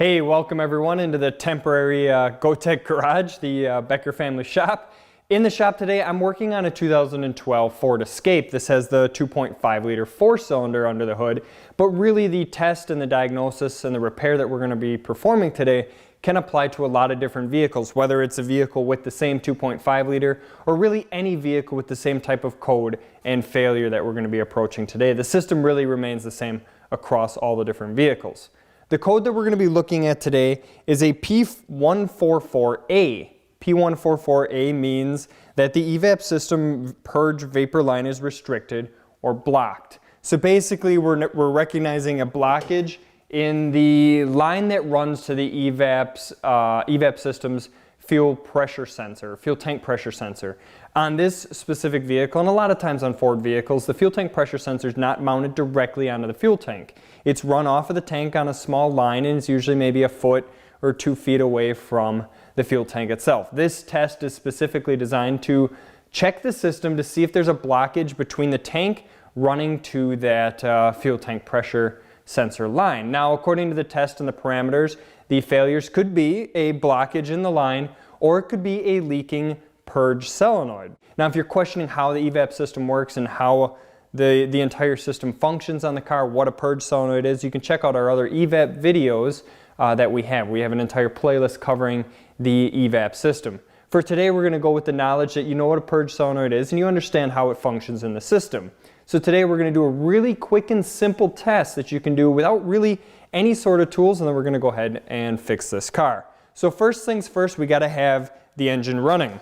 Hey, welcome everyone into the temporary GoTech garage, the Becker family shop. In the shop today, I'm working on a 2012 Ford Escape. This has the 2.5 liter 4-cylinder under the hood, but really the test and the diagnosis and the repair that we're going to be performing today can apply to a lot of different vehicles, whether it's a vehicle with the same 2.5 liter or really any vehicle with the same type of code and failure that we're going to be approaching today. The system really remains the same across all the different vehicles. The code that we're going to be looking at today is a P144A. P144A means that the EVAP system purge vapor line is restricted or blocked. So basically we're recognizing a blockage in the line that runs to the EVAP system's fuel pressure sensor, fuel tank pressure sensor. On this specific vehicle, and a lot of times on Ford vehicles, the fuel tank pressure sensor is not mounted directly onto the fuel tank. It's run off of the tank on a small line, and it's usually maybe a foot or 2 feet away from the fuel tank itself. This test is specifically designed to check the system to see if there's a blockage between the tank running to that fuel tank pressure sensor line. Now, according to the test and the parameters, the failures could be a blockage in the line, or it could be a leaking purge solenoid. Now, if you're questioning how the EVAP system works and how the entire system functions on the car, what a purge solenoid is, you can check out our other EVAP videos that we have. We have an entire playlist covering the EVAP system. For today, we're going to go with the knowledge that you know what a purge solenoid is and you understand how it functions in the system. So today we're going to do a really quick and simple test that you can do without really any sort of tools, and then we're going to go ahead and fix this car. So first things first, we got to have the engine running.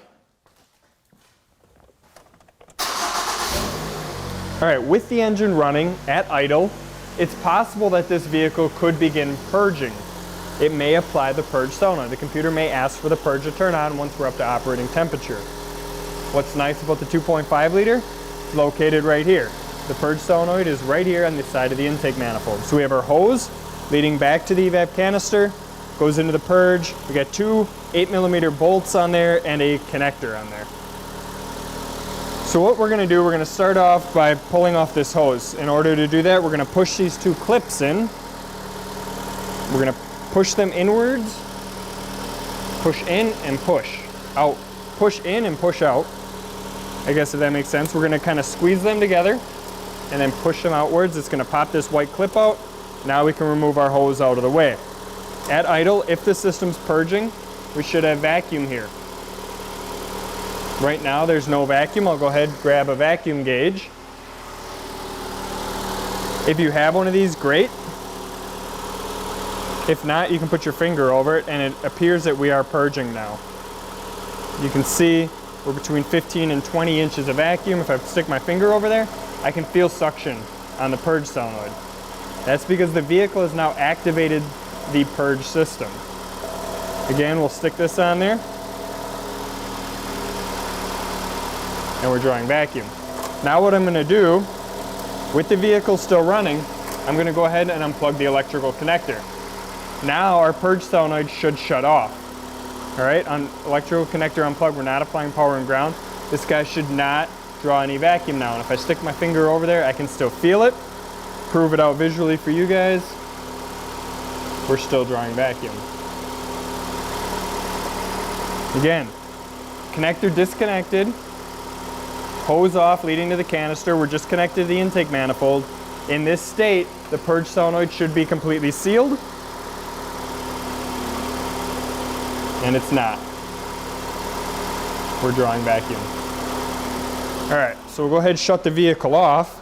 All right, with the engine running at idle, it's possible that this vehicle could begin purging. It may apply the purge solenoid. The computer may ask for the purge to turn on once we're up to operating temperature. What's nice about the 2.5 liter? It's located right here. The purge solenoid is right here on the side of the intake manifold. So we have our hose leading back to the EVAP canister, goes into the purge. We got two 8mm bolts on there and a connector on there. So what we're going to do, we're going to start off by pulling off this hose. In order to do that, we're going to push these two clips in. We're going to push them inwards, push in and push out, push in and push out. I guess if that makes sense. We're going to kind of squeeze them together and then push them outwards. It's going to pop this white clip out. Now we can remove our hose out of the way. At idle, if the system's purging, we should have vacuum here. Right now there's no vacuum. I'll go ahead and grab a vacuum gauge. If you have one of these, great. If not, you can put your finger over it and it appears that we are purging now. You can see we're between 15 and 20 inches of vacuum. If I stick my finger over there, I can feel suction on the purge solenoid. That's because the vehicle has now activated the purge system. Again, we'll stick this on there. And we're drawing vacuum. Now what I'm going to do, with the vehicle still running, I'm going to go ahead and unplug the electrical connector. Now our purge solenoid should shut off. All right, on electrical connector unplugged, we're not applying power and ground. This guy should not draw any vacuum now. And if I stick my finger over there, I can still feel it. Prove it out visually for you guys. We're still drawing vacuum. Again, connector disconnected. Hose off leading to the canister. We're just connected to the intake manifold. In this state, the purge solenoid should be completely sealed. And it's not. We're drawing vacuum. All right, so we'll go ahead and shut the vehicle off.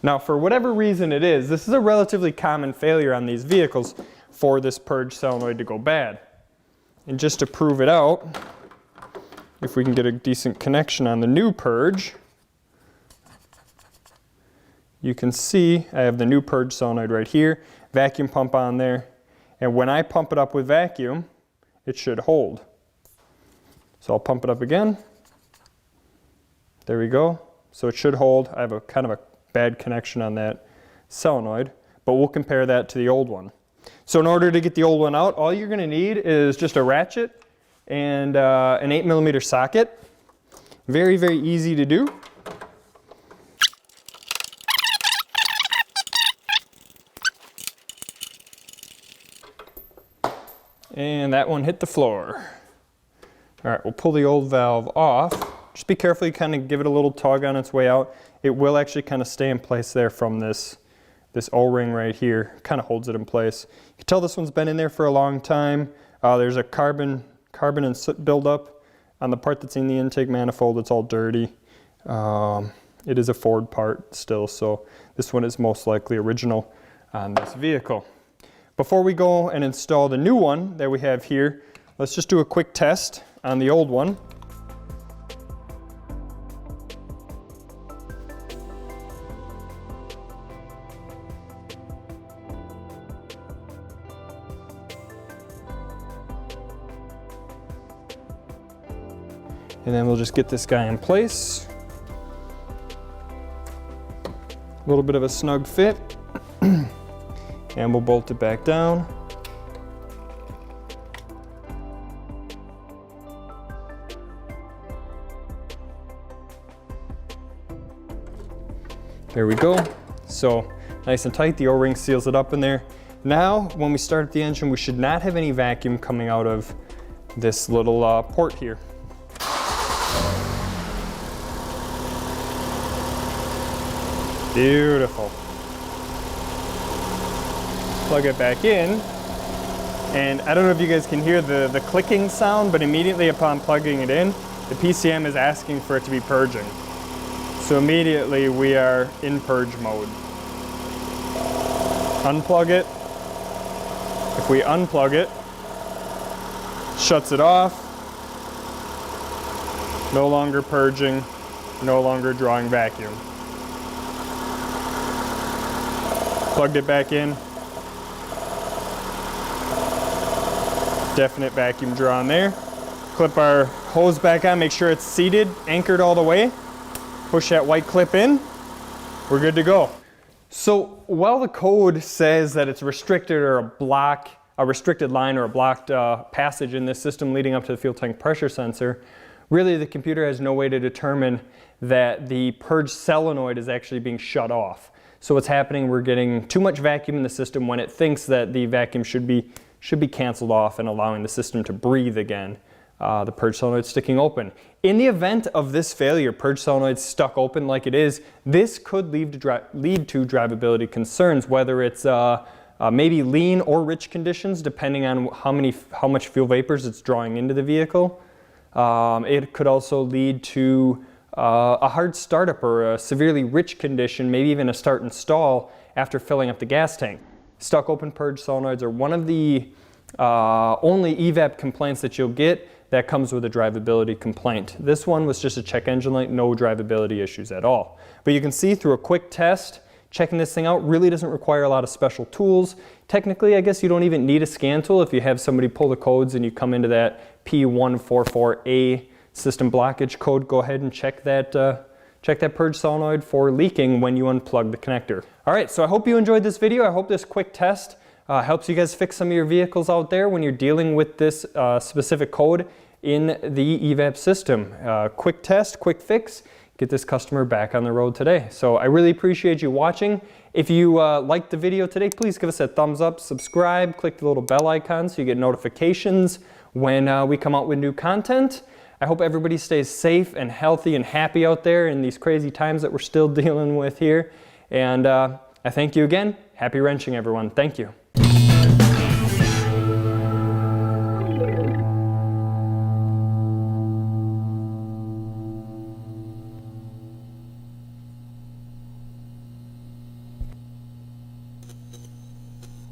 Now, for whatever reason it is, this is a relatively common failure on these vehicles for this purge solenoid to go bad. And just to prove it out, if we can get a decent connection on the new purge, you can see I have the new purge solenoid right here, vacuum pump on there, and when I pump it up with vacuum, it should hold. So I'll pump it up again. There we go. So it should hold. I have a kind of a bad connection on that solenoid, but we'll compare that to the old one. So in order to get the old one out, all you're going to need is just a ratchet and an 8mm socket. Very, very easy to do. And that one hit the floor. All right, we'll pull the old valve off. Just be careful, you kind of give it a little tug on its way out. It will actually kind of stay in place there from this O-ring right here. Kind of holds it in place. You can tell this one's been in there for a long time. There's a carbon and soot buildup on the part that's in the intake manifold. It's all dirty. It is a Ford part still, so this one is most likely original on this vehicle. Before we go and install the new one that we have here, let's just do a quick test on the old one. And then we'll just get this guy in place. A little bit of a snug fit. And we'll bolt it back down. There we go. So nice and tight, the O-ring seals it up in there. Now, when we start the engine, we should not have any vacuum coming out of this little port here. Beautiful. Plug it back in, and I don't know if you guys can hear the clicking sound, but immediately upon plugging it in, the PCM is asking for it to be purging. So immediately we are in purge mode. Unplug it. If we unplug it, shuts it off. No longer purging, no longer drawing vacuum. Plugged it back in. Definite vacuum draw in there. Clip our hose back on, make sure it's seated, anchored all the way. Push that white clip in. We're good to go. So while the code says that it's restricted or a restricted line or a blocked passage in this system leading up to the fuel tank pressure sensor, really the computer has no way to determine that the purge solenoid is actually being shut off. So what's happening, we're getting too much vacuum in the system when it thinks that the vacuum should be canceled off and allowing the system to breathe again. The purge solenoid sticking open. In the event of this failure, purge solenoid stuck open like it is, this could lead to drivability concerns, whether it's maybe lean or rich conditions, depending on how much fuel vapors it's drawing into the vehicle. It could also lead to a hard startup or a severely rich condition, maybe even a start and stall after filling up the gas tank. Stuck open purge solenoids are one of the only EVAP complaints that you'll get that comes with a drivability complaint. This one was just a check engine light, no drivability issues at all. But you can see through a quick test, checking this thing out really doesn't require a lot of special tools. Technically, I guess you don't even need a scan tool. If you have somebody pull the codes and you come into that P144A system blockage code, go ahead and check that purge solenoid for leaking when you unplug the connector. All right, so I hope you enjoyed this video. I hope this quick test helps you guys fix some of your vehicles out there when you're dealing with this specific code in the EVAP system. Quick test, quick fix, get this customer back on the road today. So I really appreciate you watching. If you liked the video today, please give us a thumbs up, subscribe, click the little bell icon so you get notifications when we come out with new content. I hope everybody stays safe and healthy and happy out there in these crazy times that we're still dealing with here. And I thank you again. Happy wrenching, everyone. Thank you.